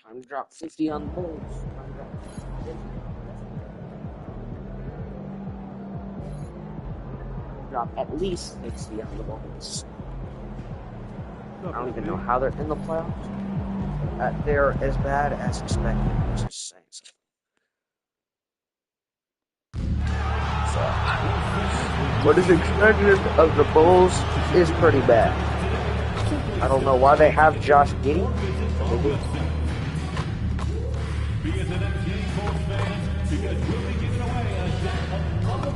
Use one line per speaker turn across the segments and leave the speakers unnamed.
Time to drop 50 on the Bulls. Drop at least 60 on the Bulls. I don't even know how they're in the playoffs. They're as bad as expected, which is saying something. So, what is expected of the Bulls is pretty bad. I don't know why they have Josh Giddey.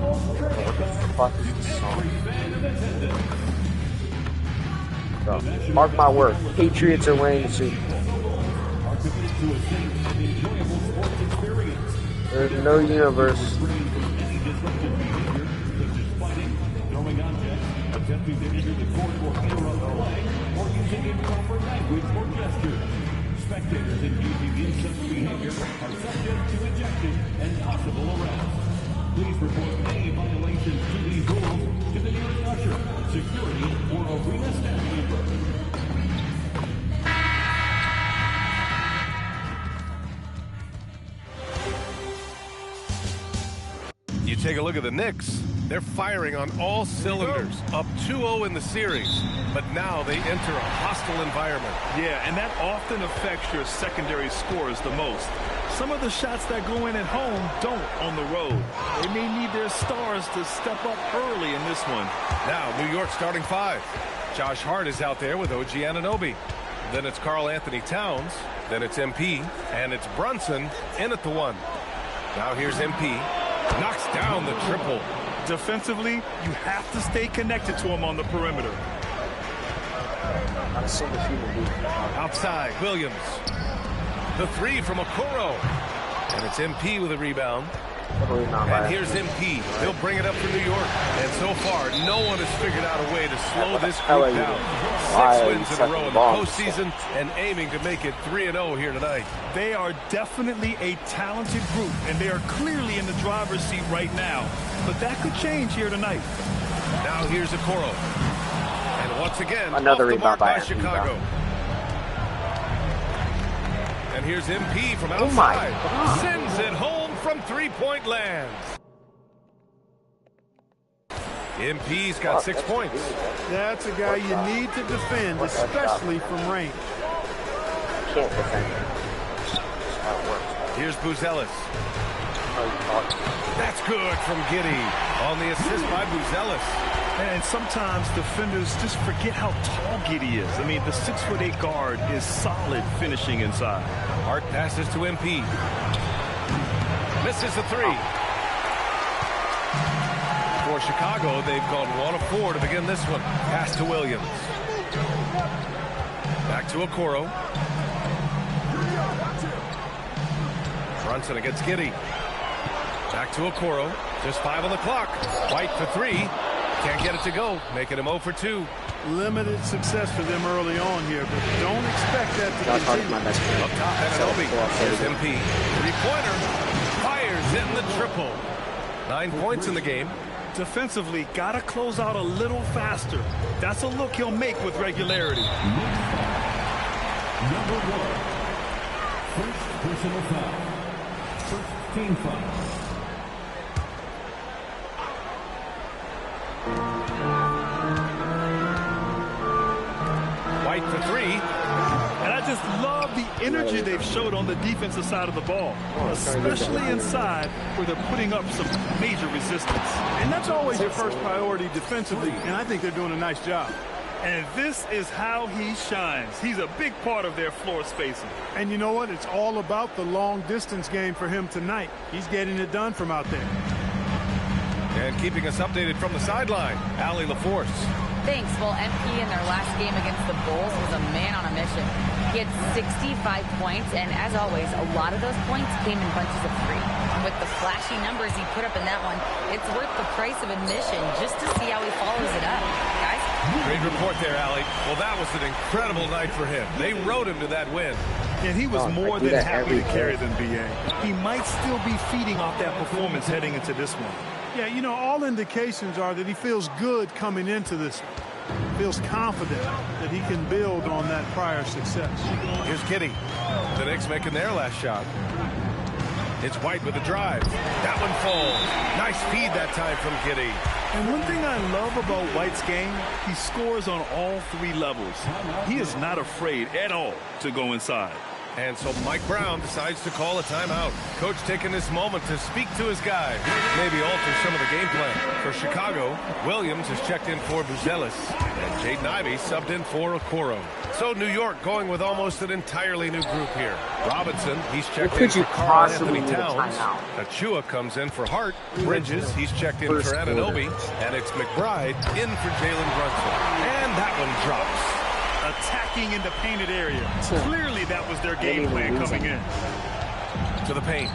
What the fuck is this song? So, mark my word, Patriots are winning the Super Bowl. There's no universe.
Spectators engaging in such behavior are subject to ejection and possible arrest. Please report any violations to these rules to the nearest usher, security, or arena staff member.
You take a look at the Knicks. They're firing on all cylinders, up 2-0 in the series, but now they enter a hostile environment.
Yeah, and that often affects your secondary scores the most. Some of the shots that go in at home don't on the road. They may need their stars to step up early in this one.
Now, New York starting five. Josh Hart is out there with OG Anunoby. Then it's Karl Anthony Towns. Then it's MP. And it's Brunson in at the one. Now here's MP. Knocks down the triple.
Defensively, you have to stay connected to him on the perimeter.
Outside, Williams. The three from Okoro. And it's MP with a rebound. And here's MP. He'll bring it up for New York. And so far, no one has figured out a way to slow this group down. 6 wins in a row in the postseason and aiming to make it 3-0 here tonight.
They are definitely a talented group, and they are clearly in the driver's seat right now. But that could change here tonight.
Now here's Okoro. And once again,
another
off the mark
rebound by
Chicago. And here's MP from outside.
Oh my God.
Sends it home from three-point land. MP's got 6 points.
That's a guy you need to defend, especially from range.
Can't defend him.
Here's Buzelis. That's good from Giddey on the assist by Buzelis.
And sometimes defenders just forget how tall Giddey is. I mean, the 6'8" guard is solid finishing inside.
Hart passes to MP. Misses the three. For Chicago, they've gone 1 of 4 to begin this one. Pass to Williams. Back to Okoro. Brunson against Giddey. Back to Okoro. Just 5 on the clock. White for 3. Can't get it to go. Making him 0 for 2.
Limited success for them early on here, but don't expect that to continue.
Up top, Anunoby. Here's MP. Three-pointer. Fires in the triple. 9 points in the game.
Defensively, got to close out a little faster. That's a look he'll make with regularity.
Number 1. First personal foul. First team foul.
White for 3.
And I just love the energy they've showed on the defensive side of the ball, especially inside where they're putting up some major resistance.
And that's always your first priority defensively, and I think they're doing a nice job.
And this is how he shines. He's a big part of their floor spacing.
And you know what? It's all about the long-distance game for him tonight. He's getting it done from out there.
And keeping us updated from the sideline, Allie LaForce.
Thanks. Well, MP in their last game against the Bulls was a man on a mission. He had 65 points, and as always, a lot of those points came in bunches of 3. With the flashy numbers he put up in that one, it's worth the price of admission just to see how he follows it up. Guys?
Great report there, Allie. Well, that was an incredible night for him. They rode him to that win.
And he was more than happy to carry them, B.A. He might still be feeding off that performance heading into this one.
Yeah, you know, all indications are that he feels good coming into this one. feels confident that he can build on that prior success.
Here's Giddey. The Knicks making their last shot. It's White with a drive. That one falls. Nice feed that time from Giddey.
And one thing I love about White's game, he scores on all 3 levels. He is not afraid at all to go inside.
And so Mike Brown decides to call a timeout. Coach taking this moment to speak to his guys, maybe alter some of the game plan. For Chicago, Williams has checked in for Buzelis, and Jaden Ivey subbed in for Okoro. So New York going with almost an entirely new group here. Robinson, he's checked in for Karl Anthony Towns. Achua comes in for Hart. Bridges, he's checked in for Anunoby. And it's McBride in for Jalen Brunson. And that one drops.
Attacking in the painted area. Clearly that was their game plan coming in.
To the paint.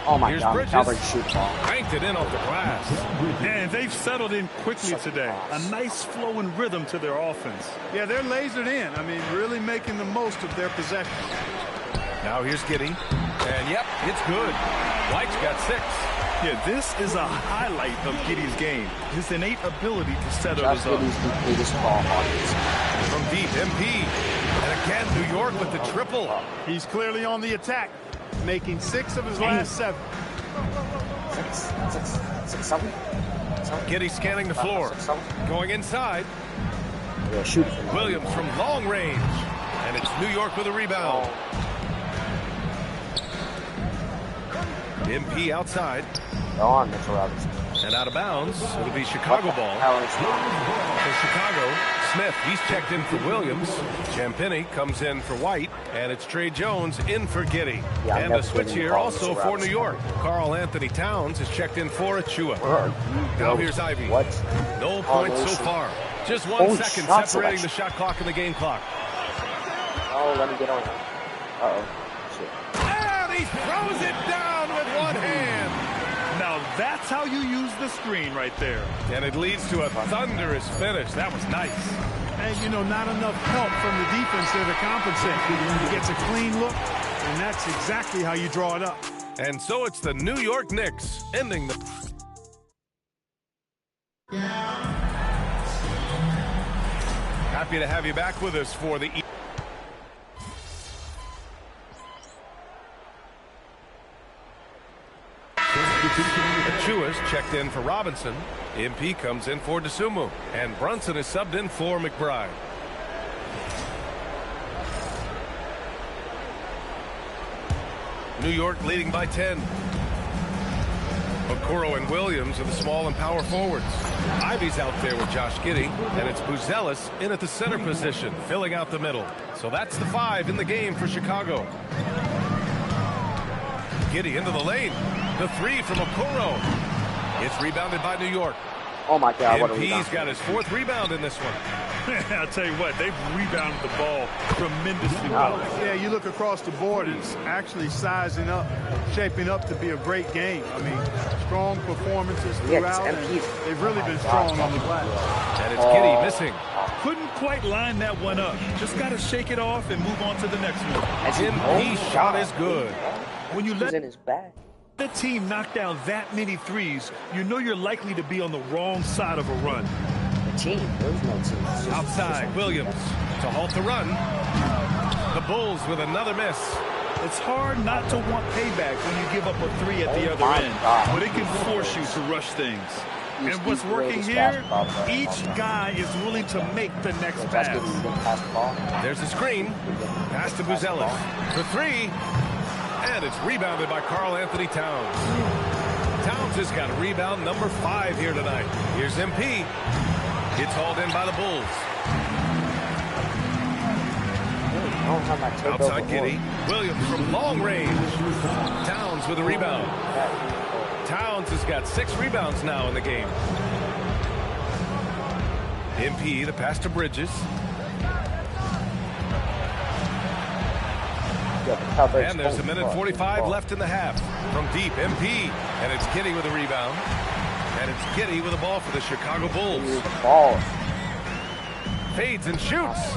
Oh my
Here's
God,
Bridges.
Calvert shoot ball.
Banked it in off the glass.
And they've settled in quickly today. A nice flow and rhythm to their offense.
Yeah, they're lasered in. I mean, really making the most of their possession.
Now here's Giddey. And yep, it's good. White's got 6.
Yeah, this is a highlight of Giddey's game. His innate ability to set others up.
From deep, MP. And again, New York with the triple.
He's clearly on the attack, making 6 of his last 7.
6, 7.
Giddey scanning the floor. Going inside.
Yeah, shoot.
Williams from long range. And it's New York with a rebound. MP outside.
On Mitchell Robinson.
And out of bounds. It'll be Chicago ball. For Chicago, Smith, he's checked in for Williams. Champagny comes in for White. And it's Trey Jones in for Giddey.
Yeah,
and a switch here also for New York. Karl Anthony Towns is checked in for Achua. Now here's Ivey.
What?
No points so far. Just 1 second separating the shot clock and the game clock.
Oh, let me get on. Uh-oh. Shit.
And he throws it down with one hand.
Now that's how you use the screen right there.
And it leads to a thunderous finish. That was nice.
And, you know, not enough help from the defense there to compensate. He gets a clean look, and that's exactly how you draw it up.
And so it's the New York Knicks ending the... Happy to have you back with us for the... Achua's checked in for Robinson. MP comes in for DeSumo. And Brunson is subbed in for McBride. New York leading by 10. Okoro and Williams are the small and power forwards. Ivey's out there with Josh Giddey, and it's Buzelis in at the center position, filling out the middle. So that's the 5 in the game for Chicago. Giddey into the lane. The 3 from Okoro. It's rebounded by New York.
Oh my God, what a
MP's
rebound.
got his 4th rebound in this one.
I'll tell you what, they've rebounded the ball tremendously well.
Yeah, you look across the board, it's actually sizing up, shaping up to be a great game. I mean, strong performances throughout, and they've really been strong on the glass.
And it's Giddey missing.
Couldn't quite line that one up. Just got to shake it off and move on to the next one.
MP's shot is good.
When you let
in his bag.
the team knock down that many threes, you know you're likely to be on the wrong side of a run.
Team. There's no team.
Outside, Williams to halt the run. The Bulls with another miss.
It's hard not to want payback when you give up a 3 at the other end, but it can force you to rush things. And what's working here, each guy is willing to make the next pass.
There's the screen. Pass to Buzelis. The 3. And it's rebounded by Karl Anthony Towns. Towns has got rebound number 5 here tonight. Here's MP. It's hauled in by the Bulls. Outside Giddey. Williams from long range. Towns with a rebound. Towns has got 6 rebounds now in the game. MP, the pass to Bridges. And there's 1:45 left in the half. From deep, MP. And it's Giddey with a rebound. And it's Giddey with a ball for the Chicago Bulls. Fades and shoots.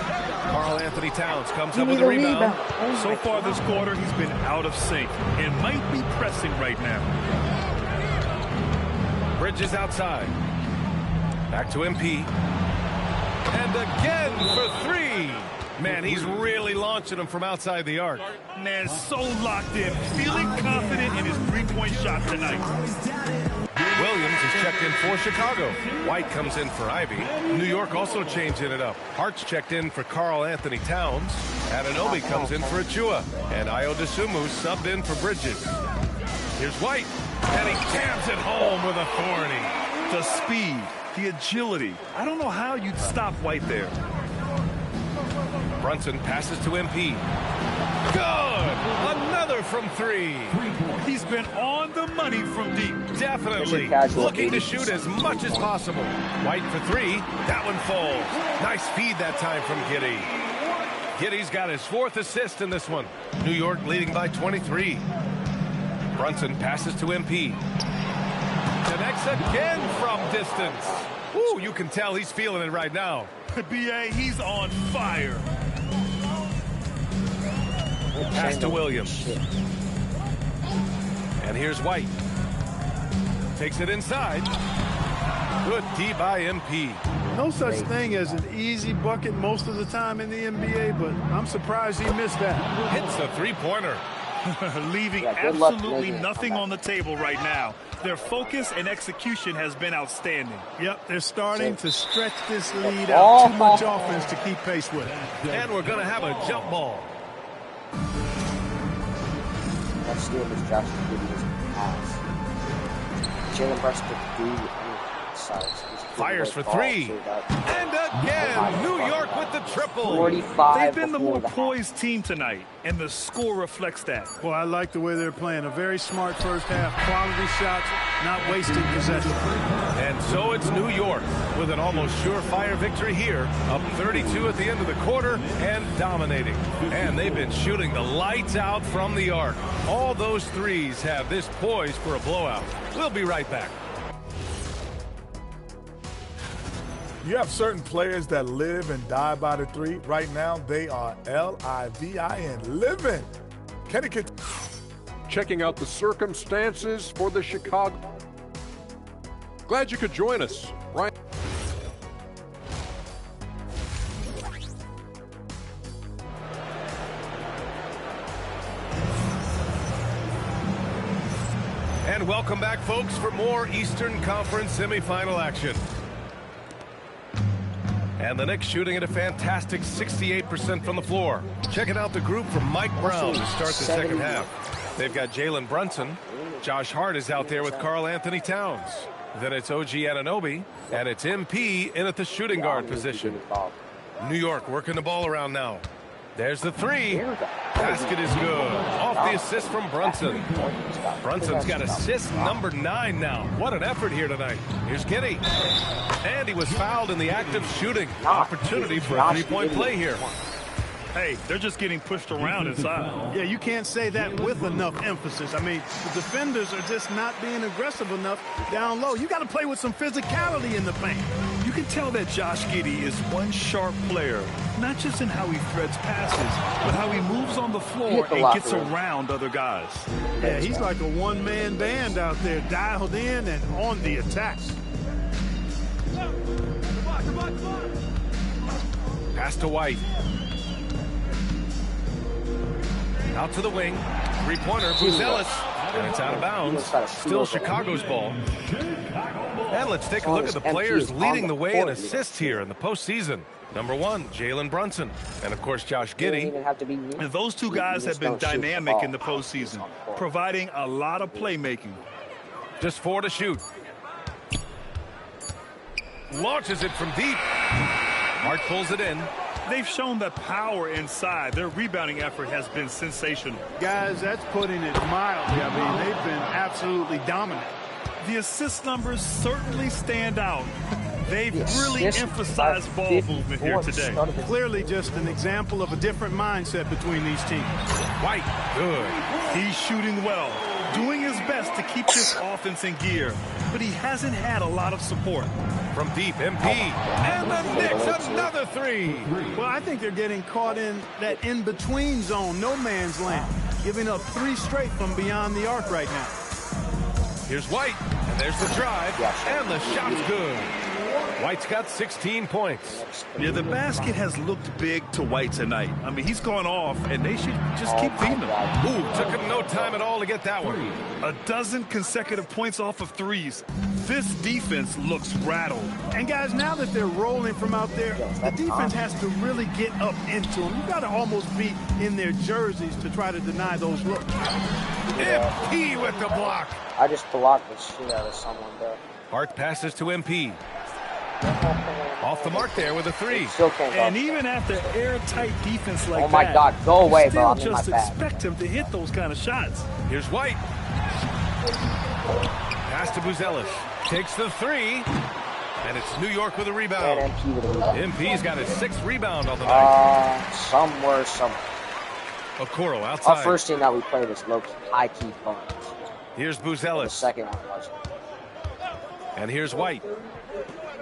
Karl Anthony Towns comes up with a rebound.
So far this quarter, he's been out of sync and might be pressing right now.
Bridges outside. Back to MP. And again for three. Man, he's really launching them from outside the arc.
Man, so locked in, feeling confident in his three-point shot tonight.
Williams is checked in for Chicago. White comes in for Ivy. New York also changing it up. Hart's checked in for Karl Anthony Towns. Anunoby comes in for Achua. And Ayo Dosunmu subbed in for Bridges. Here's White. And he jams it home with authority.
The speed, the agility. I don't know how you'd stop White there.
Brunson passes to MP. Good! Another from three.
He's been on the money from deep.
Definitely. Looking to shoot as much as possible. White for three. That one falls. Nice feed that time from Giddey. Giddey's got his 4th assist in this one. New York leading by 23. Brunson passes to MP. Connects again from distance. Ooh, you can tell he's feeling it right now.
B.A., he's on fire.
Pass to Williams. And here's White. Takes it inside. Good D by MP.
No such thing as an easy bucket most of the time in the NBA, but I'm surprised he missed that.
Hits a three-pointer.
Leaving absolutely nothing on the table right now. Their focus and execution has been outstanding.
Yep, they're starting to stretch this lead out. Too much offense to keep pace with.
And we're going to have a jump ball.
Let's see what Josh Giddey's pass. Jalen Brunson could do size.
Fires for three. And again, New York with the triple.
45.
They've been the more poised team tonight, and the score reflects that.
Well, I like the way they're playing. A very smart first half. Quality shots, not wasting possession.
And so it's New York with an almost surefire victory here. Up 32 at the end of the quarter and dominating. And they've been shooting the lights out from the arc. All those threes have this poised for a blowout. We'll be right back.
You have certain players that live and die by the three. Right now, they are L-I-V-I-N, living. Kenny could.
Checking out the circumstances for the Chicago. Glad you could join us. Ryan.
And welcome back, folks, for more Eastern Conference semifinal action. And the Knicks shooting at a fantastic 68% from the floor. Checking out the group from Mike Brown to start the second half. They've got Jalen Brunson. Josh Hart is out there with Karl Anthony Towns. Then it's OG Anunoby. And it's MP in at the shooting guard position. New York working the ball around now. There's the three. Basket is good. Off the assist from Brunson. Brunson's got assist number 9 now. What an effort here tonight. Here's Giddey. And he was fouled in the act of shooting. Opportunity for a three-point play here.
Hey, they're just getting pushed around inside.
Yeah, you can't say that with enough emphasis. I mean, the defenders are just not being aggressive enough down low. You got to play with some physicality in the paint.
You can tell that Josh Giddey is one sharp player, not just in how he threads passes, but how he moves on the floor and gets around other guys.
Yeah, he's like a one-man band out there, dialed in and on the attack.
Pass to White. Out to the wing. Three-pointer, Buzelis. And it's out of bounds. Still Chicago's ball. And let's take a look at the players leading the way in assists here in the postseason. Number 1, Jalen Brunson. And, of course, Josh Giddey.
And those two guys have been dynamic in the postseason, providing a lot of playmaking.
Just 4 to shoot. Launches it from deep. Hart pulls it in.
They've shown that power inside. Their rebounding effort has been sensational.
Guys, that's putting it mildly. I mean, they've been absolutely dominant.
The assist numbers certainly stand out. They've really emphasized ball movement here today.
Clearly just an example of a different mindset between these teams.
White, good.
He's shooting well, doing his best to keep this offense in gear, but he hasn't had a lot of support.
From deep, MP. And the Knicks, another three.
Well, I think they're getting caught in that in-between zone, no man's land, giving up 3 straight from beyond the arc right now.
Here's White, and there's the drive, and the shot's good. White's got 16 points.
Yeah, the basket has looked big to White tonight. I mean, he's gone off, and they should just keep feeding him.
Ooh, took him no time at all to get that one.
A dozen consecutive points off of threes. This defense looks rattled.
And guys, now that they're rolling from out there, the defense has to really get up into them. You got to almost be in their jerseys to try to deny those looks.
MP with the block.
I just blocked the shit out of someone there.
Hart passes to MP. Off the mark there with a 3.
And even after airtight defense like that,
oh my God, go away, bro.
Still just expect him to hit those kind of shots.
Here's White. Pass to Buzelis. Takes the 3. And it's New York with a rebound.
And MP with a rebound.
MP's got his 6th rebound on the night.
Somewhere.
Okoro outside.
Our first team that we played was low-key, high-key fun.
Here's Buzelis.
The second one wasn't.
And here's White.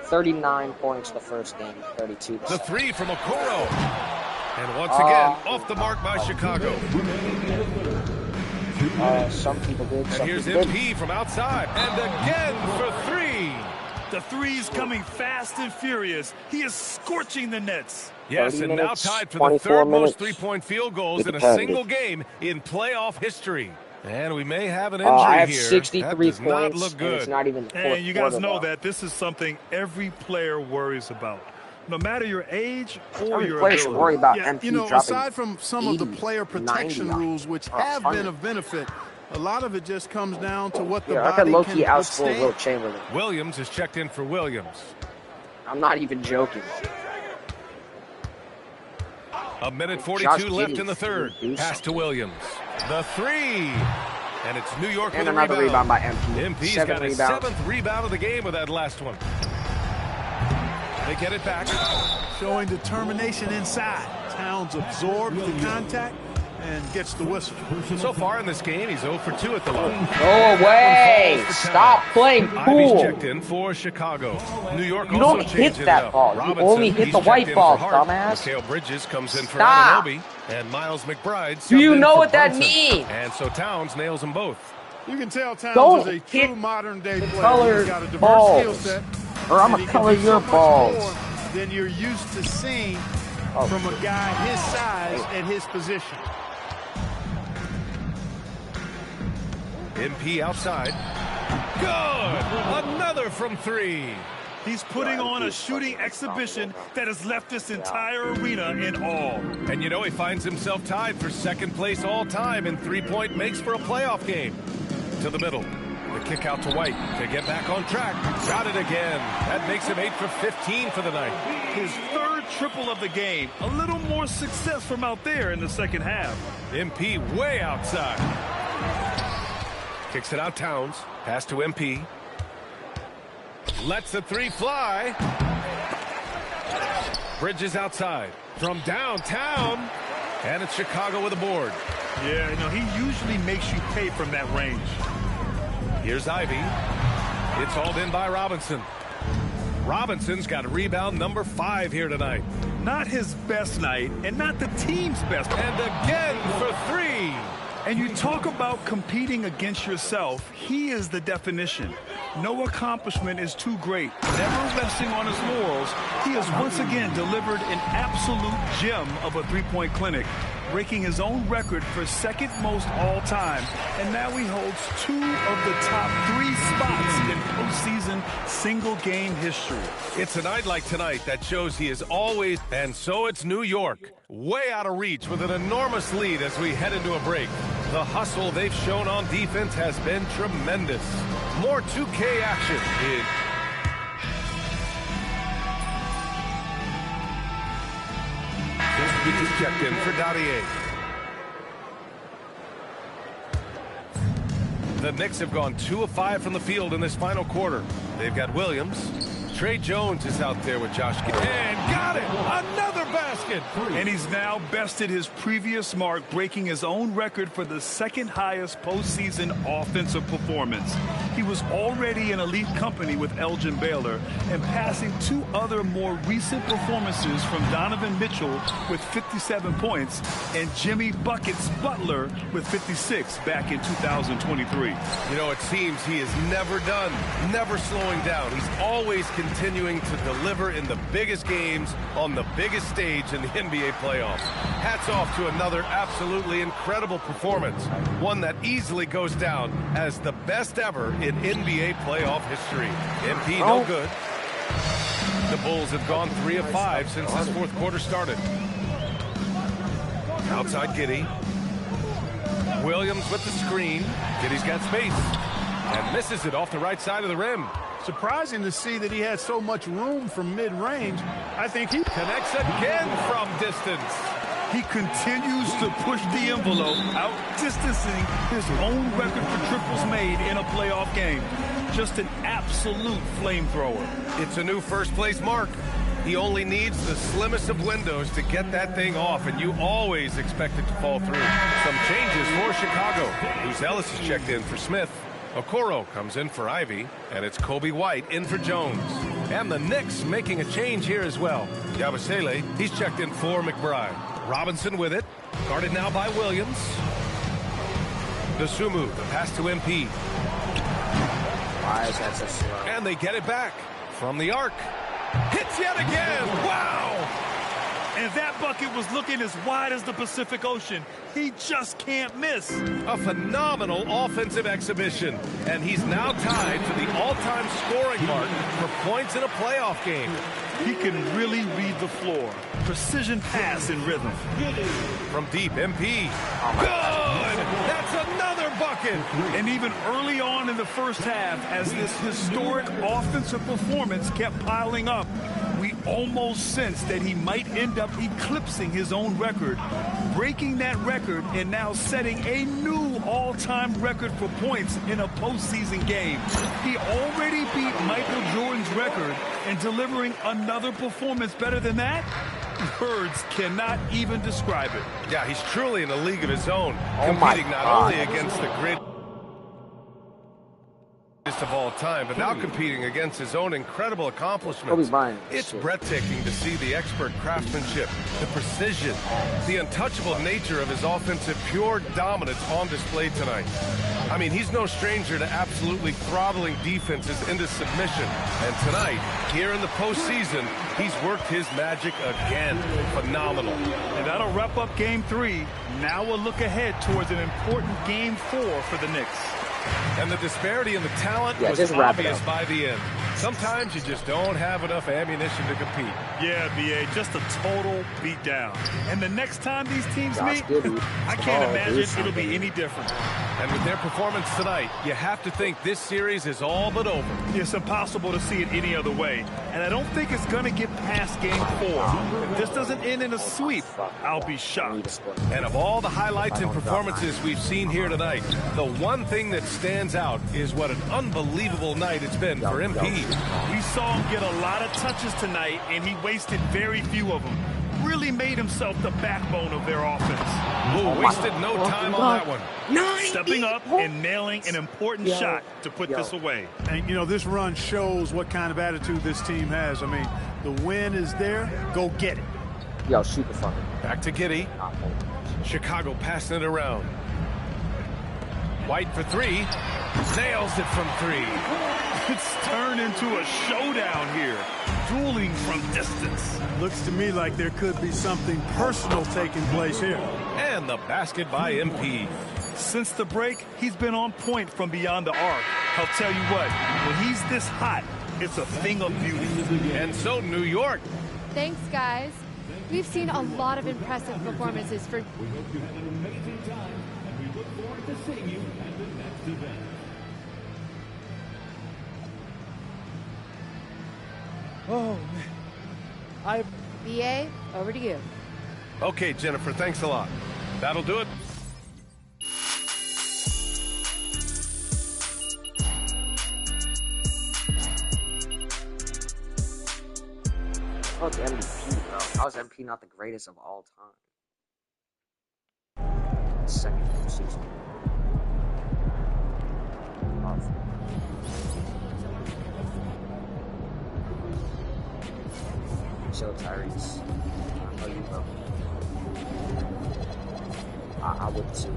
39 points the first game, 32.
The 3 from Okoro. And once again, off the mark by Chicago.
Some people did.
And here's MP from outside. And again for 3.
The three's coming fast and furious. He is scorching the nets.
Yes, and now tied for the 3rd most three-point field goals in a single game in playoff history. And we may have an injury
I have
here.
63
that does
points,
not look good.
And it's not even the fourth
And you guys know
quarter,
that this is something every player worries about. No matter your age or your
players should worry about MP
you know,
dropping
aside from some
80,
of the player protection
90,
rules, which have been of benefit, a lot of it just comes down to what the
I
body
could low-key
can
outscore
withstand.
Will Chamberlain.
Williams is checked in for Williams.
I'm not even joking.
A minute 42 left in the 3rd. Pass to Williams. The 3. And it's New York
And
with a
another rebound by MP.
MP's got his 7th rebound of the game with that last one. They get it back.
Showing determination inside. Towns absorbs the contact and gets the whistle.
So far in this game, he's 0 for 2 at the line.
Go away! Stop playing
Ivy's
pool!
checked in for Chicago. New York
You
also
don't hit
changing
that
it up.
ball. You
Robinson,
only hit
he's
the white
checked in
ball,
for Hart.
dumbass.
Mikal Bridges comes in for
Stop.
Anunoby. And Miles McBride.
Do you
subbed in
know
for
what that
Brunson.
means?
And so Towns nails them both.
You can tell Towns
Don't
is a
hit
true modern-day player.
colored
He's got a diverse
balls.
skill set.
Or I'm
and
going
he
to
can
color
do
your
so much
balls.
more than you're used to seeing from a guy his size and his position.
MP outside. Good! Another from 3.
He's putting on a shooting exhibition that has left this entire arena in awe.
And you know he finds himself tied for 2nd place all time in 3-point makes for a playoff game. To the middle. The kick out to White to get back on track. Got it again. That makes him 8 for 15 for the night.
His 3rd triple of the game. A little more success from out there in the 2nd half.
MP way outside. Kicks it out Towns. Pass to MP. Lets the 3 fly. Bridges outside. From downtown. And it's Chicago with a board.
Yeah, you know, he usually makes you pay from that range.
Here's Ivy. It's hauled in by Robinson. Robinson's got a rebound number 5 here tonight.
Not his best night, and not the team's best.
And again for 3.
And you talk about competing against yourself. He is the definition. No accomplishment is too great. Never resting on his laurels, he has once again delivered an absolute gem of a three-point clinic, breaking his own record for 2nd most all time. And now he holds 2 of the top 3 spots in postseason single game history.
It's a night like tonight that shows he is always, and so it's New York, way out of reach with an enormous lead as we head into a break. The hustle they've shown on defense has been tremendous. More 2K action in This is checked in for Dadier. The Knicks have gone 2 of 5 from the field in this final quarter. They've got Williams. Trey Jones is out there with Josh Giddey. And got it! Another basket!
And he's now bested his previous mark, breaking his own record for the 2nd highest postseason offensive performance. He was already in elite company with Elgin Baylor and passing 2 other more recent performances from Donovan Mitchell with 57 points and Jimmy Buckets Butler with 56 back in 2023.
You know, it seems he is never done, never slowing down. He's always continuing continuing to deliver in the biggest games on the biggest stage in the NBA playoffs. Hats off to another absolutely incredible performance, one that easily goes down as the best ever in NBA playoff history. MP no good. The Bulls have gone 3 of 5 since this fourth quarter started. Outside Giddey. Williams with the screen. Giddey's got space and misses it off the right side of the rim.
Surprising to see that he had so much room from mid-range. I think he
connects again from distance.
He continues to push the envelope, out-distancing his own record for triples made in a playoff game. Just an absolute flamethrower.
It's a new first-place mark. He only needs the slimmest of windows to get that thing off, and you always expect it to fall through. Some changes for Chicago. Bruce Ellis is checked in for Smith. Okoro comes in for Ivy, and it's Kobe White in for Jones. And the Knicks making a change here as well. Yabusele, he's checked in for McBride. Robinson with it, guarded now by Williams. Dosunmu, the pass to MP.
Why is that so slow?
And they get it back from the arc. Hits yet again. Wow!
And that bucket was looking as wide as the Pacific Ocean. He just can't miss.
A phenomenal offensive exhibition. And he's now tied for the all-time scoring mark for points in a playoff game.
He can really read the floor. Precision pass in rhythm.
From deep, MP. Good! That's another bucket!
And even early on in the first half, as this historic offensive performance kept piling up, we almost sensed that he might end up eclipsing his own record, breaking that record and now setting a new all-time record for points in a postseason game. He already beat Michael Jordan's record, and delivering another performance better than that? Words cannot even describe it.
Yeah, he's truly in a league of his own, competing not only against the greatest of all time, but now competing against his own incredible accomplishments. It's breathtaking to see the expert craftsmanship, the precision, the untouchable nature of his offensive pure dominance on display tonight. I mean, he's no stranger to absolutely throttling defenses into submission. And tonight, here in the postseason, he's worked his magic again. Phenomenal.
And that'll wrap up Game 3. Now we'll look ahead towards an important Game 4 for the Knicks.
And the disparity in the talent was obvious by the end. Sometimes you just don't have enough ammunition to compete.
Yeah, B.A., just a total beatdown. And the next time these teams meet, I can't imagine it'll be any different.
And with their performance tonight, you have to think this series is all but over.
It's impossible to see it any other way. And I don't think it's going to get past Game 4. If this doesn't end in a sweep, I'll be shocked.
And of all the highlights and performances we've seen here tonight, the one thing that stands out is what an unbelievable night it's been for MP.
We saw him get a lot of touches tonight, and he wasted very few of them. Really made himself the backbone of their offense.
Wasted no time on that one.
Stepping up and nailing an important shot to put this away.
And, you know, this run shows what kind of attitude this team has. I mean, the win is there. Go get it.
Yo, super fucking.
Back to Giddey. Chicago passing it around. White for three. Nails it from 3.
It's turned into a showdown here. Dueling from distance.
Looks to me like there could be something personal taking place here.
And the basket by MP.
Since the break, he's been on point from beyond the arc. I'll tell you what, when he's this hot, it's a thing of beauty.
And so New York.
Thanks, guys. We've seen a lot of impressive performances for...
We hope you had an amazing time, and we look forward to seeing you at the next event.
Oh, man.
BA, over to you.
Okay, Jennifer, thanks a lot. That'll do it.
Fuck MVP, bro. How is MP not the greatest of all time? Second season. So Tyrese, I know you know. I would too.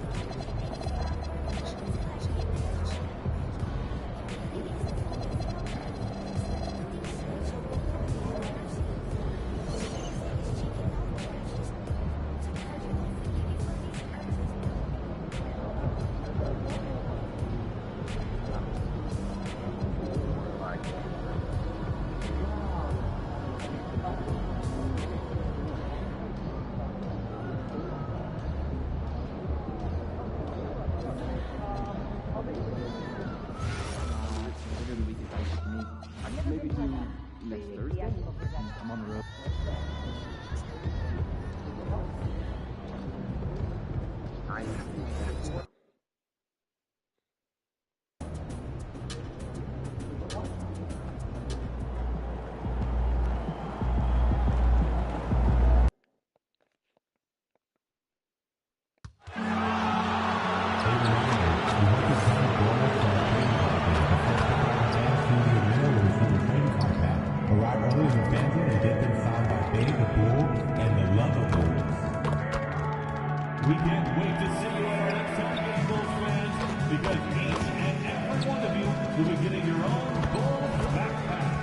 We can't wait to see you at our next home game, Bulls fans, because each and every one of you will be getting your own Bulls backpack.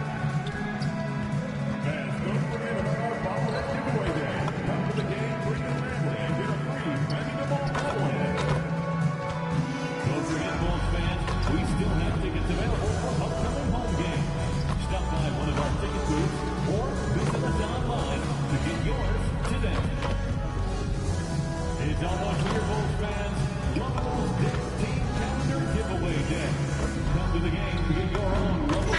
Fans, don't forget about our bobblehead giveaway day. Come to the game, bring your family, and get a free Bending the Ball bobblehead. Don't forget, Bulls fans, we still have tickets available for upcoming home games. Stop by one of our ticket booths or visit us online to get yours today. It's almost here, Bulls fans. Lovell's Dick's Team Calendar Giveaway Day. Come to the game to get your own Lovell.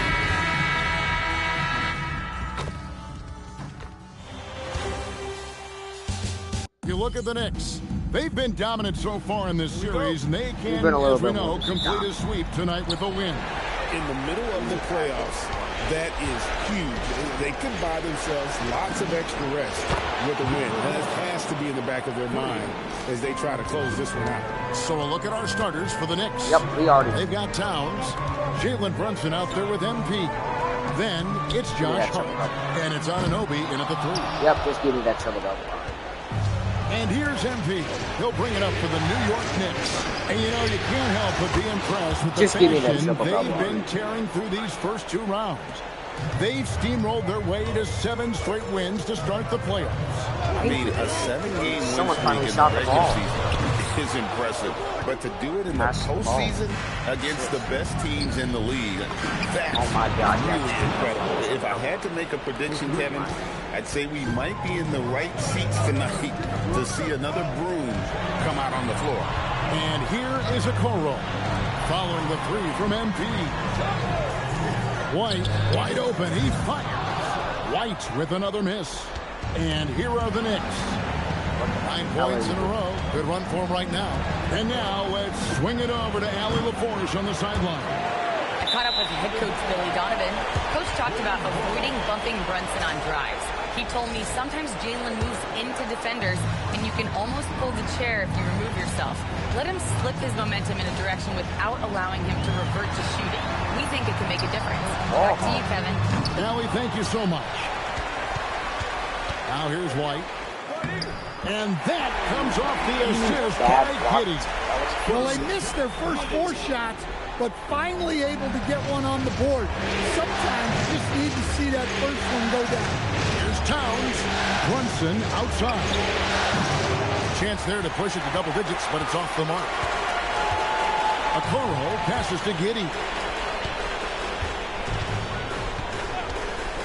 You look at the Knicks. They've been dominant so far in this series, and they can,
as
we know, complete a sweep tonight with a win.
In the middle of the playoffs, that is huge. They could buy themselves lots of extra rest with a win. That has to be in the back of their mind as they try to close this one out.
So a look at our starters for the Knicks.
Yep, we already.
They've got Towns, Jalen Brunson out there with MP. Then it's Josh Hart, and it's Anunoby in at the 3.
Yep, just give me that triple-double.
And here's MP. He'll bring it up for the New York Knicks. And you know, you can't help but be impressed with the fashion they've been tearing through these first 2 rounds. They've steamrolled their way to 7 straight wins to start the playoffs.
I mean, a 7-game win streak in the regular season is impressive. But to do it in the postseason against the best teams in the league, that's really incredible. If I had to make a prediction, Kevin, I'd say we might be in the right seats tonight to see another broom come out on the floor.
And here is Okoro, following the 3 from MP. White, wide open, he fires. White with another miss. And here are the Knicks. 9 points in a row. Good run for him right now. And now let's swing it over to Allie LaForge on the sideline.
I caught up with head coach Billy Donovan. Coach talked about avoiding bumping Brunson on drives. He told me sometimes Jalen moves into defenders, and you can almost pull the chair if you remove yourself. Let him slip his momentum in a direction without allowing him to revert to shooting. We think it can make a difference. Back to you, Kevin.
Allie, thank you so much. Now here's White. And that comes off the assist by Giddey.
Well, they missed their first 4 shots, but finally able to get one on the board. Sometimes you just need to see that first one go down.
Here's Towns. Brunson outside. Chance there to push it to double digits, but it's off the mark. Okoro passes to Giddey.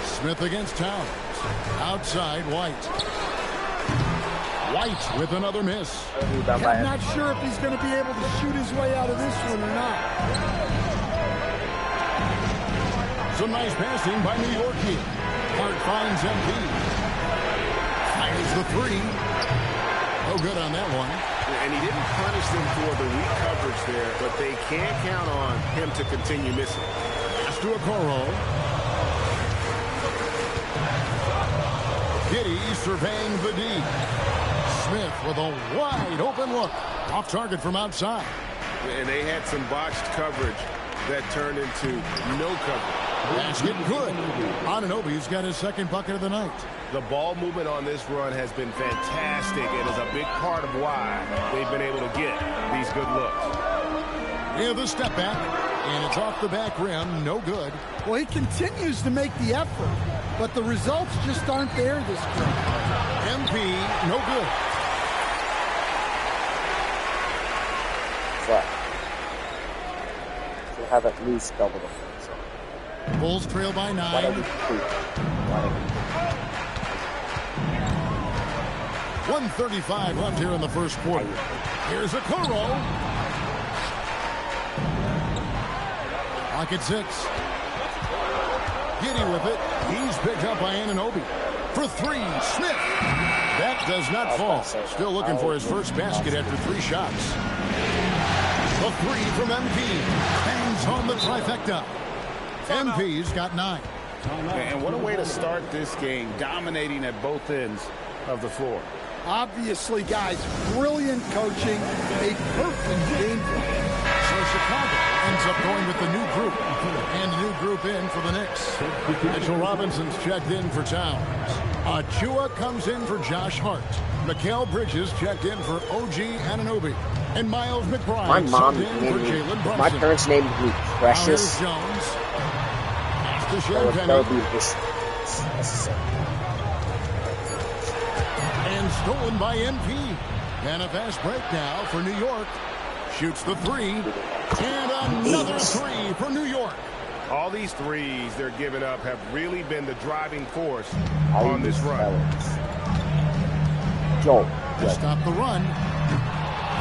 Smith against Towns. Outside, White. White with another miss.
I'm not sure if he's going to be able to shoot his way out of this one or not.
Some nice passing by New York here. Hart finds MP. Fires the 3. No good on that one.
And he didn't punish them for the weak coverage there, but they can't count on him to continue missing.
Pass to Okoro. Giddey surveying the D. Smith with a wide open look. Off target from outside.
And they had some botched coverage that turned into no coverage.
Basket good. Anunoby's got his 2nd bucket of the night.
The ball movement on this run has been fantastic and is a big part of why they've been able to get these good looks.
Yeah, the step back, and it's off the back rim. No good.
Well, he continues to make the effort, but the results just aren't there this game.
MP, no good.
Flat. We'll have at least double the points.
Bulls trail by 9. 1:35 left here in the first quarter. Here's Okoro. Clock at 6. Giddey with it. He's picked up by Anunoby. For 3, Smith. That does not fall. Still looking for his first basket after 3 shots. The 3 from MP. Bangs on the trifecta. MP's got 9.
And what a way to start this game, dominating at both ends of the floor.
Obviously, guys, brilliant coaching, a perfect game plan.
So Chicago ends up going with the new group. And the new group in for the Knicks. Mitchell Robinson's checked in for Towns. Achua comes in for Josh Hart. Mikal Bridges checked in for OG Anunoby. And Miles McBride
my mom
subbed in for Jalen Brunson.
My parents named me Precious.
Jones.
That would be this.
And stolen by MP. And a fast break now for New York. Shoots the three. And another three for New York.
All these threes they're giving up have really been the driving force on this run.
Joel.
To stop the run.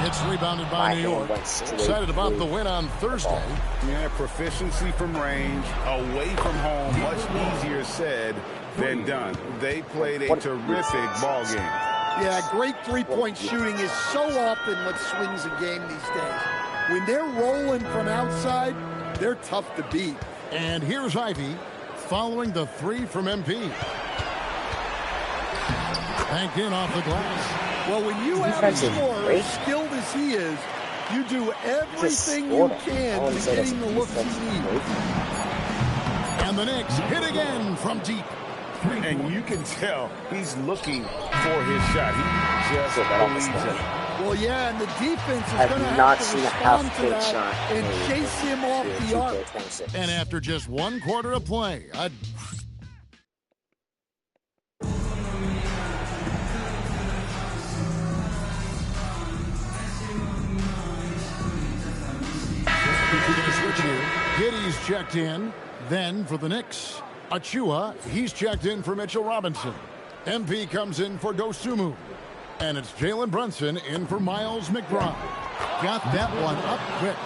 It's rebounded by New York. Excited about the win on Thursday.
Yeah, proficiency from range, away from home, much easier said than done. They played a terrific ball game.
Yeah, great three-point shooting is so often what swings a game these days. When they're rolling from outside, they're tough to beat.
And here's Ivy following the three from MP. Banked in off the glass.
Well, when you have a scorer as skilled as he is, you do everything you can to get him the looks he needs.
And the Knicks hit again from deep.
And you can tell he's looking for his shot. He just believes it.
Well, yeah, and the defense is going to have to respond to that and chase him off the arc.
And after just one quarter of play, Giddey's checked in. Then for the Knicks, Achua, he's checked in for Mitchell Robinson. MP comes in for Dosunmu. And it's Jalen Brunson in for Miles McBride. Got that one up quick.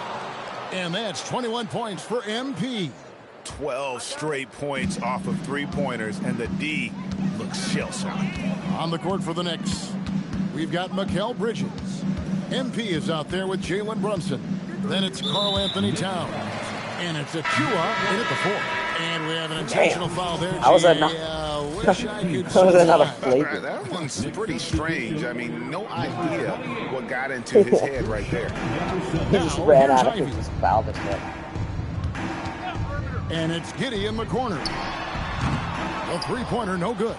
And that's 21 points for MP.
12 straight points off of three-pointers, and the D looks shell-shocked.
On the court for the Knicks, we've got Mikal Bridges. MP is out there with Jalen Brunson. Then it's Karl Anthony Towns. And it's Achua in at the four. And we have an intentional foul there.
That was another flavor.
That one's pretty strange. I mean, no idea what got into his head right there.
He just ran out of it, just fouled his head.
And it's Giddey in the corner. A three-pointer, no good.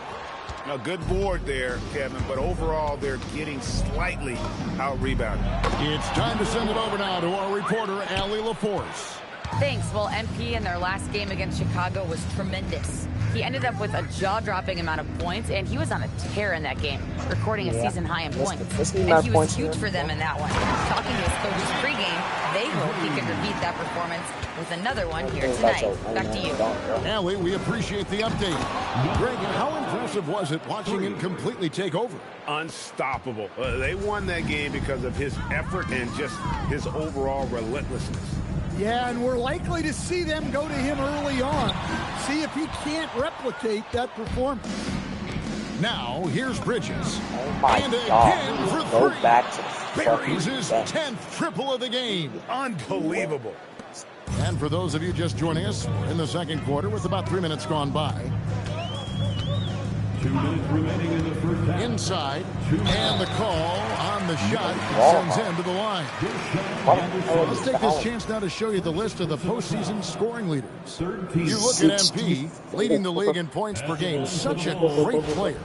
A good board there, Kevin, but overall they're getting slightly out-rebounded.
It's time to send it over now to our reporter, Allie LaForce.
Thanks. Well, MP in their last game against Chicago was tremendous. He ended up with a jaw-dropping amount of points, and he was on a tear in that game, recording a season high in points. And he was huge for them in that one. Talking to his coaches pregame, they hope he can repeat that performance with another one here tonight. Back to you.
Allie, we appreciate the update. Greg, how impressive was it watching him completely take over?
Unstoppable. They won that game because of his effort and just his overall relentlessness.
Yeah, and we're likely to see them go to him early on. See if he can't replicate that performance.
Now, here's Bridges.
Oh my God.
For
go
three.
Back to
buries his 10th triple of the game.
Unbelievable.
And for those of you just joining us, we're in the second quarter with about 3 minutes gone by.
2 minutes remaining in the first half.
Inside, and the call on the shot sends him to the line. Let's take this chance now to show you the list of the postseason scoring leaders. You look at MP, leading the league in points per game. Such a great player.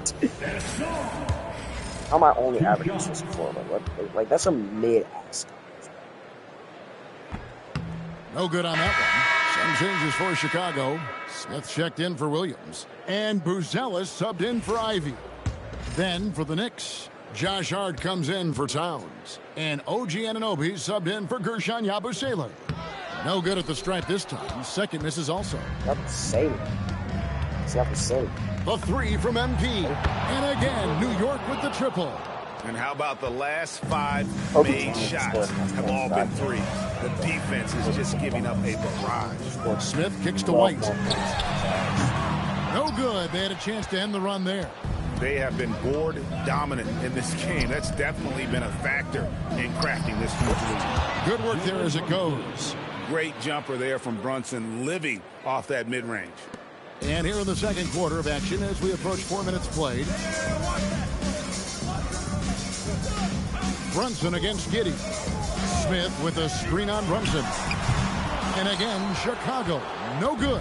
How am I only averaging 64? Like that's a mid-ass.
No good on that one. Some changes for Chicago. Smith checked in for Williams. And Buzelis subbed in for Ivy. Then for the Knicks, Josh Hart comes in for Towns. And OG Anunoby subbed in for Gershon Yabusele. No good at the stripe this time. Second misses also.
Yabusele.
The three from MP. And again, New York with the triple.
And how about the last 5 made shots have all been threes? The defense is just giving up a barrage.
Smith kicks to White. No good. They had a chance to end the run there.
They have been board dominant in this game. That's definitely been a factor in crafting this huge lead.
Good work there as it goes.
Great jumper there from Brunson, living off that mid-range.
And here in the second quarter of action as we approach 4 minutes played. Brunson against Giddey. Smith with a screen on Brunson. And again, Chicago. No good.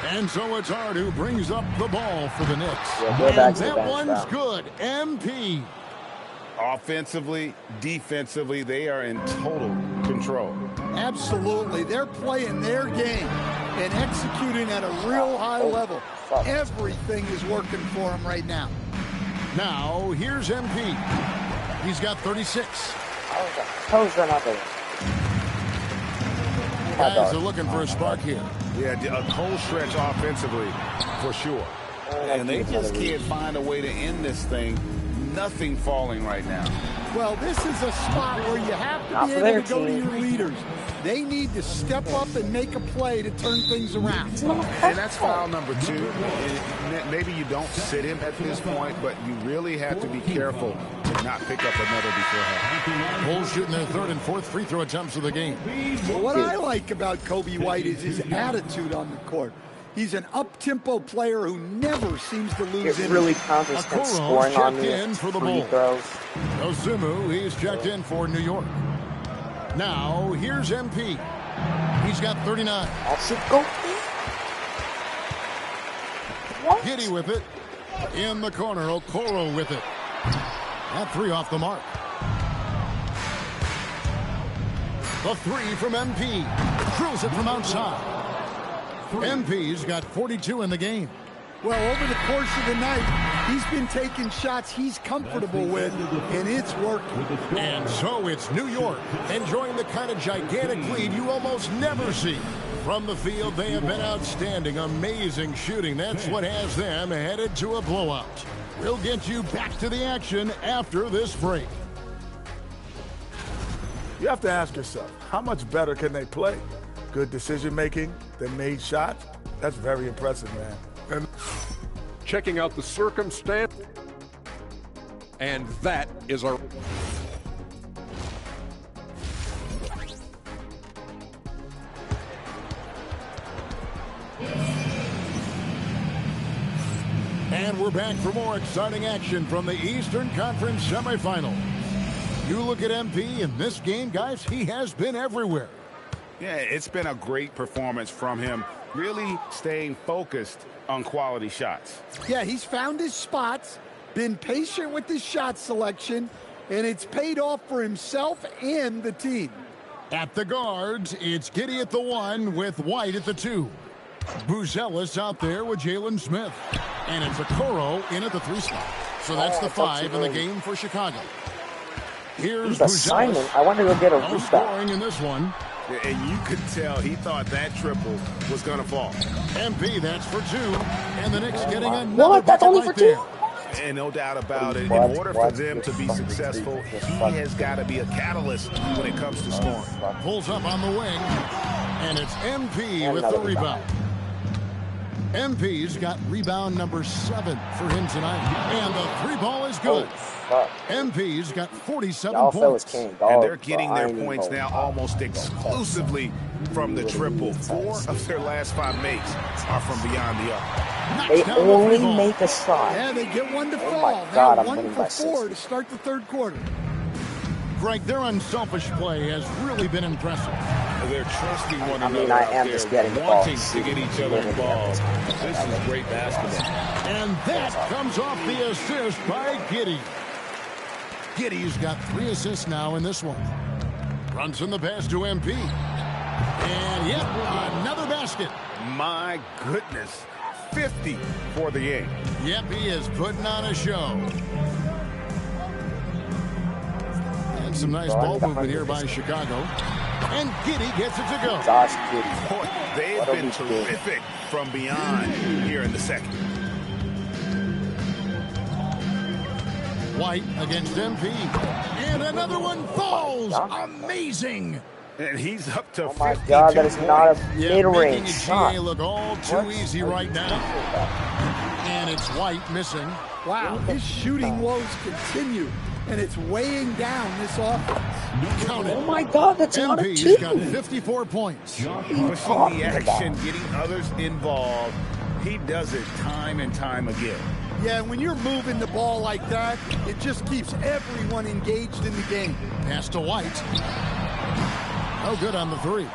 And so it's Hart who brings up the ball for the Knicks.
Yeah,
and that one's good. MP.
Offensively, defensively, they are in total control.
Absolutely. They're playing their game and executing at a real high level. Everything is working for them right now.
Now, here's MP. He's got 36.
How's that not there?
Guys are looking for a spark here.
Yeah, a cold stretch offensively, for sure. And they just can't find a way to end this thing. Nothing falling right now.
Well, this is a spot where you have to be able to go to your leaders. They need to step up and make a play to turn things around.
And that's foul number 2. And maybe you don't sit him at this point, but you really have to be careful to not pick up another beforehand.
Bulls shooting their 3rd and 4th free throw attempts of the game.
Well, what I like about Coby White is his attitude on the court. He's an up-tempo player who never seems to lose
it. Really consistent scoring on the
for the
free throws.
Ozumu, he's checked in for New York. Now, here's MP. He's got 39. Giddey with it. In the corner, Okoro with it. That 3 off the mark. The 3 from MP. Drills it from outside. MP's got 42 in the game.
Well, over the course of the night, he's been taking shots he's comfortable with, and it's working.
And so it's New York enjoying the kind of gigantic lead you almost never see. From the field, they have been outstanding, amazing shooting. That's what has them headed to a blowout. We'll get you back to the action after this break.
You have to ask yourself, how much better can they play? Good decision-making, they made shots. That's very impressive, man. And
checking out the circumstance, and that is our...
And we're back for more exciting action from the Eastern Conference semifinals. You look at MP in this game, guys, he has been everywhere.
Yeah, it's been a great performance from him, really staying focused on quality shots.
Yeah, he's found his spots, been patient with his shot selection, and it's paid off for himself and the team.
At the guards, it's Giddey at the 1 with White at the 2. Buzelis out there with Jalen Smith. And it's Okoro in at the 3 spot. So that's the 5 in the game for Chicago. Here's Buzelis.
I want to go get a rebound.
Scoring in this one.
And you could tell he thought that triple was going to fall.
MP, that's for 2. And the Knicks getting another
that's only for 2?
there.
And no doubt about it, in order for them to be successful, he has got to be a catalyst when it comes to scoring.
Pulls up on the wing, and it's MP with the rebound. MP's got rebound number 7 for him tonight. And the 3 ball is good. MP's got 47 points.
And they're getting their points now almost exclusively from the triple. 4 of their last 5 makes are from beyond the arc.
They only make a shot.
Yeah, they get 1 to fall.
My God,
They're 1 for 4 to start the 3rd quarter.
Greg, their unselfish play has really been impressive.
They're trusting one another.
I mean, I am just getting the ball.
Wanting to get each other involved. This is great basketball.
And that comes off the assist by Giddey. Giddey's got 3 assists now in this one. Runs in the pass to MP. And yet another basket.
My goodness. 50 for the game.
Yep, he is putting on a show. And some nice ball movement here by Chicago. And Giddey gets it to go.
Josh Giddey.
Boy, they have been terrific from beyond here in the second.
White against MP. And another one falls. Amazing.
And he's up to 52
my God, that is not a
making
mid-range shot.
GA look all too easy right now. And it's White missing.
Wow, his shooting woes continue, and it's weighing down this offense.
Count it.
Oh my God, that's not a 2.
MP's got 54 points.
Pushing the action, getting others involved. He does it time and time again.
Yeah, when you're moving the ball like that, it just keeps everyone engaged in the game.
Pass to White. No good on the 3.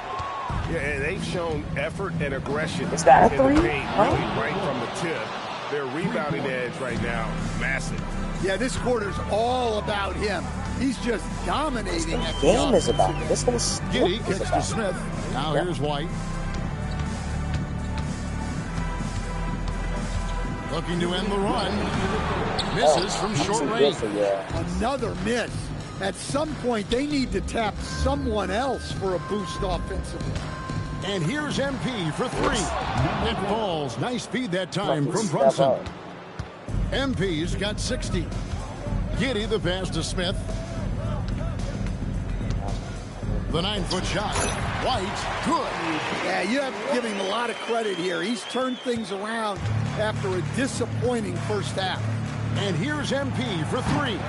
Yeah, and they've shown effort and aggression
Is that a
in the
three?
paint, really right from the tip. Their rebounding edge right now, massive.
Yeah, this quarter's all about him. He's just dominating.
This game is about this whole
Giddey kicks to Smith. Now here's White. Looking to end the run. Misses from short range.
Another miss. At some point, they need to tap someone else for a boost offensively.
And here's MP for three. It falls. Nice feed that time from Brunson. MP's got 60. Giddey the pass to Smith. The 9-foot shot. White, good.
Yeah, you have to give him a lot of credit here. He's turned things around after a disappointing first half.
And here's MP for three.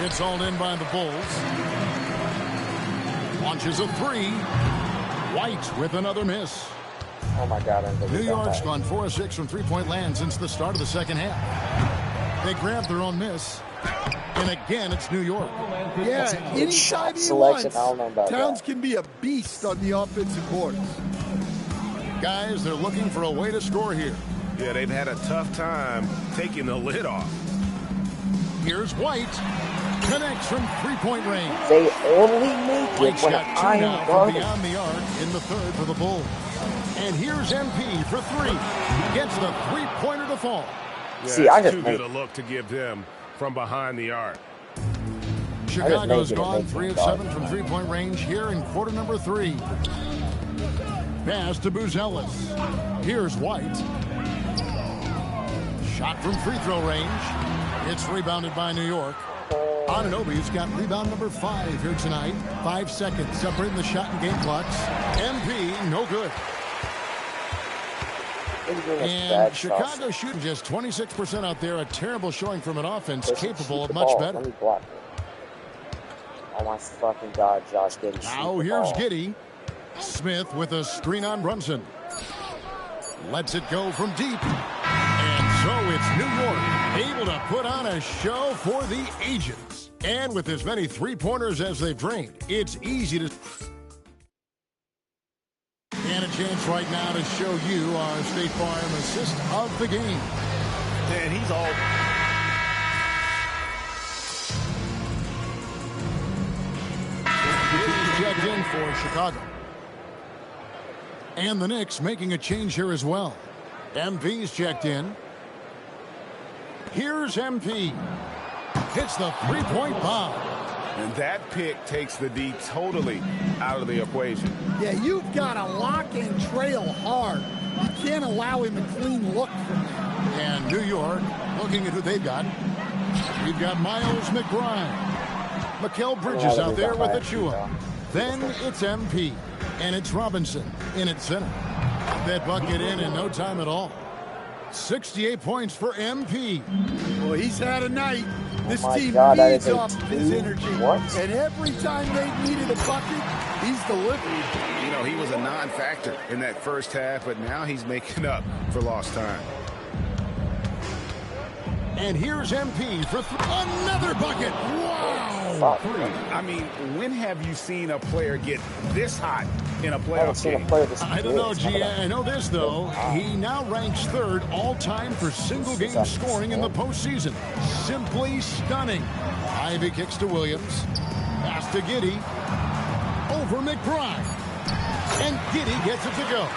It's all in by the Bulls. Launches a three. White with another miss.
Oh my God.
New York's gone 4 of 6 from three-point land since the start of the second half. They grabbed their own miss. And again, it's New York.
Yeah, anytime he wants, Towns can be a beast on the offensive boards.
Guys, they're looking for a way to score here.
Yeah, they've had a tough time taking the lid off.
Here's White. Connects from three-point range.
They only make it when
I'm guarding. Beyond the arc in the third for the Bulls. And here's MP for three. Gets the three-pointer to fall.
Yeah, see, I just too good a look to give them from behind the arc.
Chicago's gone 3 of 7 from three-point range here in quarter number 3. Pass to Buzelis. Here's White. Shot from free throw range. It's rebounded by New York. Anunoby's got rebound number 5 here tonight. 5 seconds separating the shot and game clocks. MP, no good. And Chicago shooting just 26% out there. A terrible showing from an offense capable of much better.
Oh my fucking God, Josh Giddey.
Now here's Giddey. Smith with a screen on Brunson. Lets it go from deep. And so it's New York able to put on a show for the ages. And with as many three-pointers as they've drained, it's easy to... And a chance right now to show you our State Farm assist of the game.
And he's all...
He's checked in for Chicago. And the Knicks making a change here as well. MP's checked in. Here's MP. Hits the three-point bomb.
And that pick takes the D totally out of the equation.
Yeah, you've got to lock and trail hard. You can't allow him a clean look from that.
And New York, looking at who they've got. We've got Miles McBride. Mikal Bridges out there with Achua. Then it's MP. And it's Robinson in at center. That bucket in no time at all. 68 points for MP.
Well, he's had a night. This team feeds off his energy. And every time they've needed a bucket, he's delivered.
You know, he was a non-factor in that first half, but now he's making up for lost time.
And here's MP for another bucket. Wow.
I mean, when have you seen a player get this hot in a playoff game?
I don't know, G. I know this, though. He now ranks 3rd all-time for single-game scoring in the postseason. Simply stunning. Ivy kicks to Williams. Pass to Giddey. Over McBride. And Giddey gets it to go.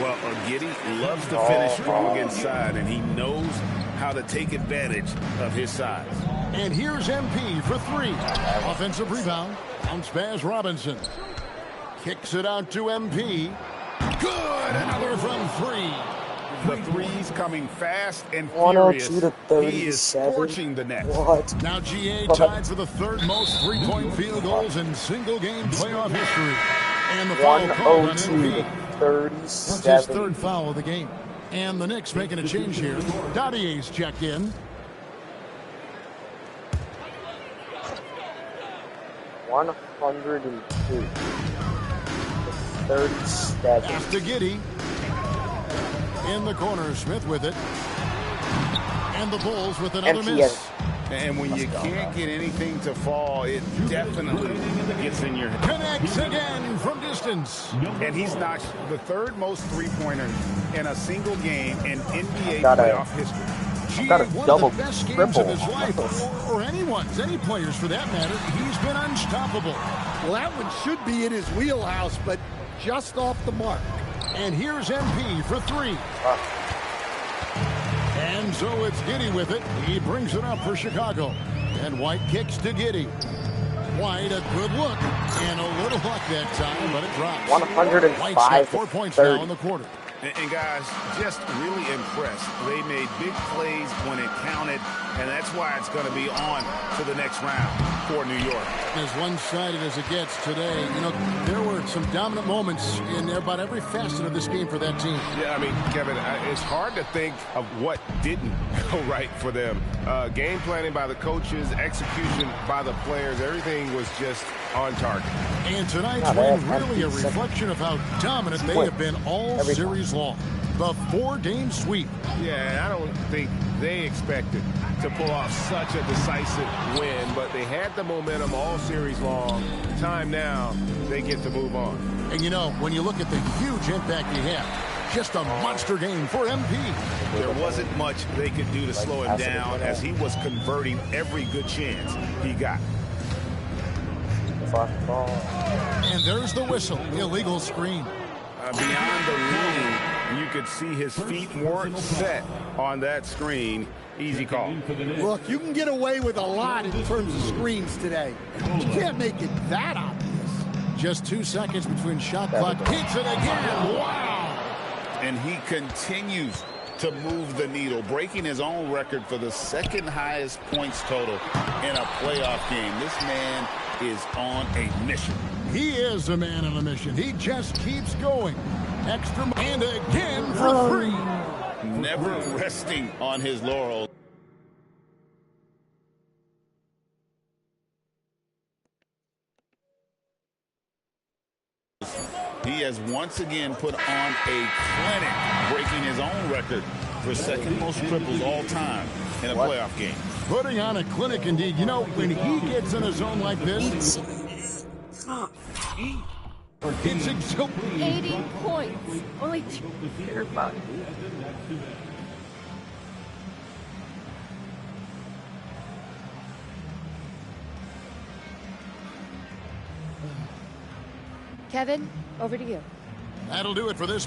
Well, Giddey loves to finish strong inside, and he knows how to take advantage of his size.
And here's MP for 3. Offensive rebound. Bounce pass Robinson. Kicks it out to MP. Good! Another from 3.
The threes coming fast and furious. He is scorching the net.
Now GA tied for the 3rd most three-point field goals in single-game playoff history. And the foul called on MP. That's his 3rd foul of the game. And the Knicks making a change here. Dottier's checked in.
102. 37.
Pass to Giddey. In the corner, Smith with it. And the Bulls with another miss.
And when you can't get anything to fall, it definitely gets in your head.
Connects again from distance.
And he's knocked the third most three-pointers in a single game in NBA playoff history.
One of the best games of his life, or anyone's, any players for that matter. He's been unstoppable.
Well, that one should be in his wheelhouse, but just off the mark.
And here's MP for three. And so it's Giddey with it. He brings it up for Chicago. And White kicks to Giddey. White, a good look. And a little luck that time, but it drops.
105
White's got 4 points
30.
now in the quarter.
And guys, just really impressed. They made big plays when it counted, and that's why it's going to be on to the next round for New York.
As one-sided as it gets today, you know, there were some dominant moments in about every facet of this game for that team.
Yeah, I mean, Kevin, it's hard to think of what didn't go right for them. Game planning by the coaches, execution by the players, everything was just on target.
And tonight's win really a reflection of how dominant they have been all series long. The 4-game sweep.
Yeah, I don't think they expected to pull off such a decisive win, but they had the momentum all series long. Time now, they get to move on.
And you know, when you look at the huge impact he had, just a monster game for MP.
There wasn't much they could do to slow him down as he was converting every good chance he got.
And there's the whistle. Illegal screen.
Beyond the ring, you could see his feet weren't set on that screen. Easy call.
Look, you can get away with a lot in terms of screens today. You can't make it that obvious.
Just 2 seconds between shot clock. Hits it again. Wow.
And he continues to move the needle, breaking his own record for the second highest points total in a playoff game. This man is on a mission.
He is a man on a mission. He just keeps going. Extra and again for three.
Never resting on his laurels. He has once again put on a clinic, breaking his own record for second most triples all time in a playoff game.
Putting on a clinic indeed. You know, when he gets in a zone like this, it's exhilarating.
80 points. Only 2. Kevin, over to you.
That'll do it for this.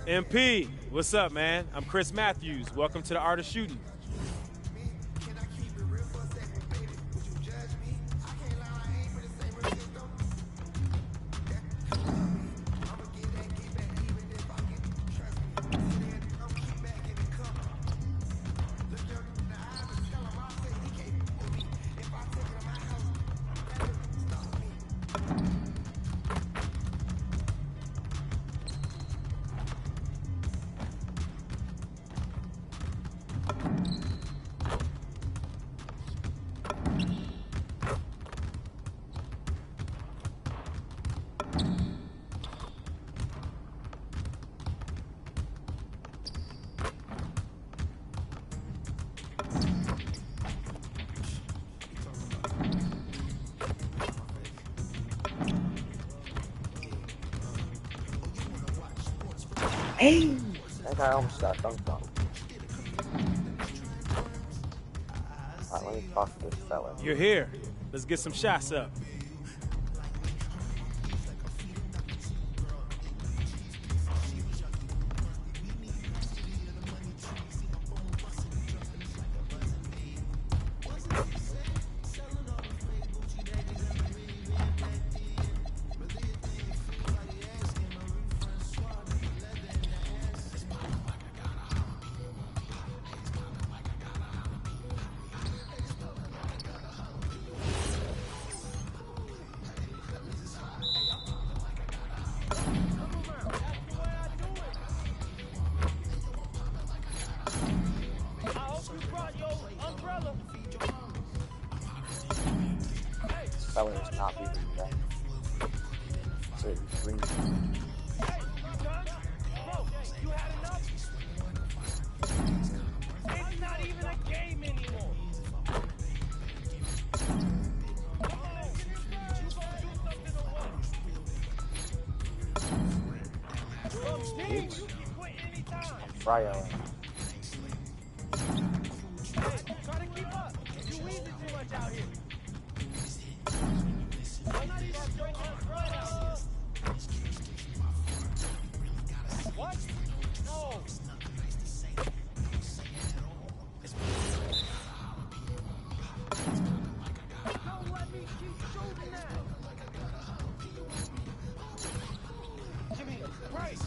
MP, what's up, man? I'm Chris Matthews. Welcome to the Art of Shooting.
Hey! That guy almost got dunked on. Alright, let me talk to this fella.
You're here. Let's get some shots up.
Fella is not beating that. So it's green.
It's not even a game anymore.
Fryo.
Try to keep up. You weaving too much out here. I'm not even straight umbrella. What? No. Don't let me keep shooting that. Jimmy, right.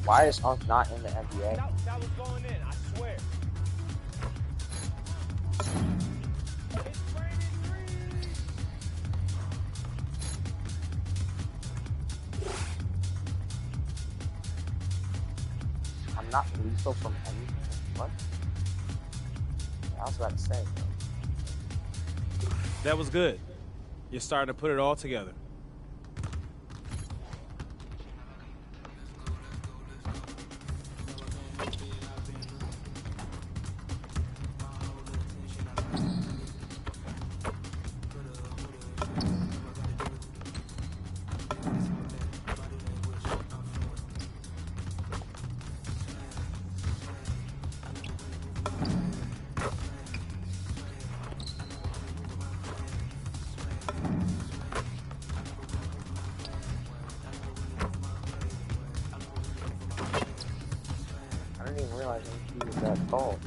Why is Hunk not in the NBA?
That was going in, I swear.
I'm not lethal from anything. What? I was about to say, bro.
That was good. You're starting to put it all together.
realize he was that tall.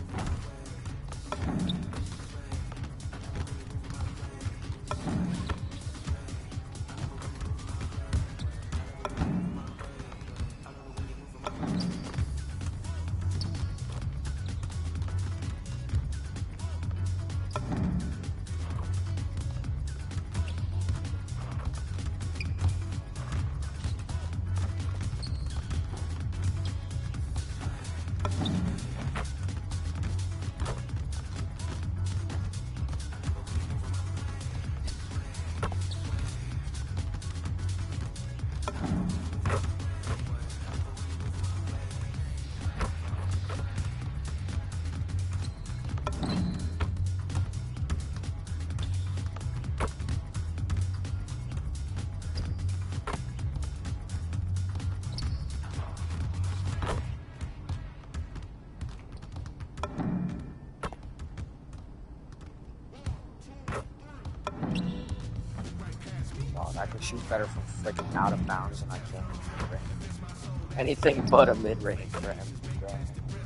I can shoot better from freaking out of bounds than I can from mid-range. Anything but a mid-range for him.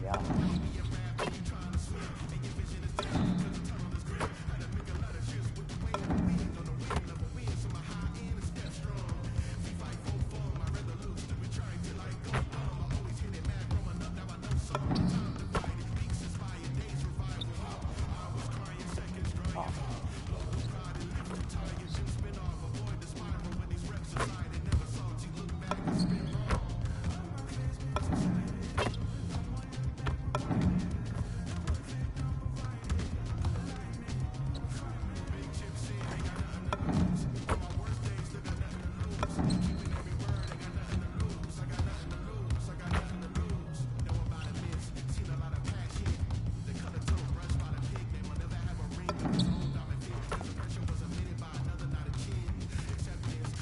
Yeah.